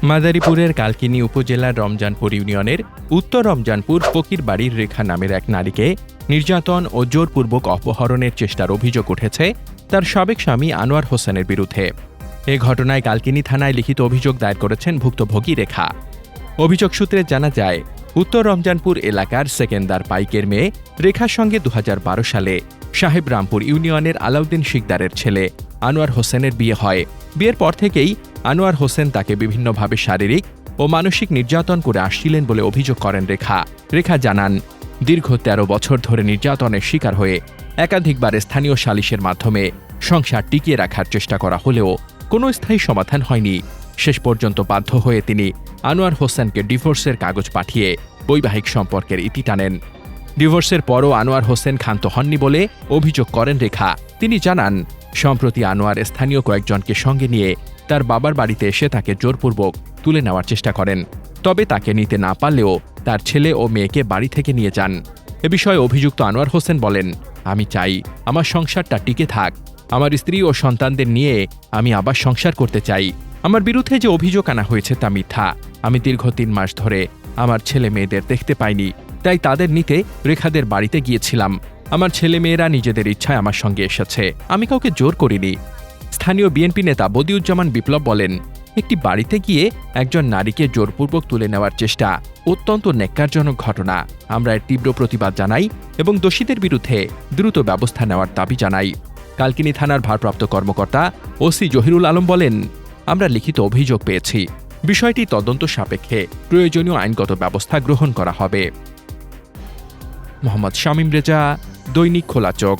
মাদারীপুরের কালকিনি উপজেলার রমজানপুর ইউনিয়নের উত্তর রমজানপুর ফকির বাড়ির রেখা নামের এক নারীকে নির্যাতন ও জোরপূর্বক অপহরণের চেষ্টার অভিযোগ উঠেছে তার সাবেক স্বামী আনোয়ার হোসেনের বিরুদ্ধে। এ ঘটনায় কালকিনি থানায় লিখিত অভিযোগ দায়ের করেছেন ভুক্তভোগী রেখা। অভিযোগ সূত্রে জানা যায়, উত্তর রমজানপুর এলাকার সেকেন্দার পাইকের মেয়ে রেখার সঙ্গে 2012 সালে সাহেবরামপুর ইউনিয়নের আলাউদ্দিন শিকদারের ছেলে আনোয়ার হোসেনের বিয়ে হয়। বিয়ের পর থেকেই আনোয়ার হোসেন তাকে বিভিন্নভাবে শারীরিক ও মানসিক নির্যাতন করে আসছিলেন বলে অভিযোগ করেন রেখা। রেখা জানান, দীর্ঘ 13 বছর ধরে নির্যাতনের শিকার হয়ে একাধিকবার স্থানীয় সালিশের মাধ্যমে সংসার টিকিয়ে রাখার চেষ্টা করা হলেও কোনো স্থায়ী সমাধান হয়নি। শেষ পর্যন্ত বাধ্য হয়ে তিনি আনোয়ার হোসেনকে ডিভোর্সের কাগজ পাঠিয়ে বৈবাহিক সম্পর্কের ইতি টানেন। ডিভোর্সের পরও আনোয়ার হোসেন ক্ষান্ত হননি বলে অভিযোগ করেন রেখা। তিনি জানান, সম্প্রতি আনোয়ার স্থানীয় কয়েকজনকে সঙ্গে নিয়ে তার বাবার বাড়িতে এসে তাকে জোরপূর্বক তুলে নেওয়ার চেষ্টা করেন। তবে তাকে নিতে না পারলেও তার ছেলে ও মেয়েকে বাড়ি থেকে নিয়ে যান। এ বিষয়ে অভিযুক্ত আনোয়ার হোসেন বলেন, আমি চাই আমার সংসারটা টিকে থাক। আমার স্ত্রী ও সন্তানদের নিয়ে আমি আবার সংসার করতে চাই। আমার বিরুদ্ধে যে অভিযোগ আনা হয়েছে তা মিথ্যা। আমি দীর্ঘ 3 মাস ধরে আমার ছেলে মেয়েদের দেখতে পাইনি, তাই তাদের নিতে রেখাদের বাড়িতে গিয়েছিলাম। আমার ছেলে মেয়েরা নিজেদের ইচ্ছায় আমার সঙ্গে এসেছে, আমি কাউকে জোর করিনি। স্থানীয় বিএনপি নেতা বদিউজ্জামান বিপ্লব বলেন, একটি বাড়িতে গিয়ে একজন নারীকে জোরপূর্বক তুলে নেওয়ার চেষ্টা অত্যন্ত ন্যাক্কারজনক ঘটনা। আমরা এর তীব্র প্রতিবাদ জানাই এবং দোষীদের বিরুদ্ধে দ্রুত ব্যবস্থা নেওয়ার দাবি জানাই। কালকিনি থানার ভারপ্রাপ্ত কর্মকর্তা ওসি জহিরুল আলম বলেন, আমরা লিখিত অভিযোগ পেয়েছি। বিষয়টি তদন্ত সাপেক্ষে প্রয়োজনীয় আইনগত ব্যবস্থা গ্রহণ করা হবে। মোহাম্মদ শামীম রেজা, দৈনিক খোলা চোখ।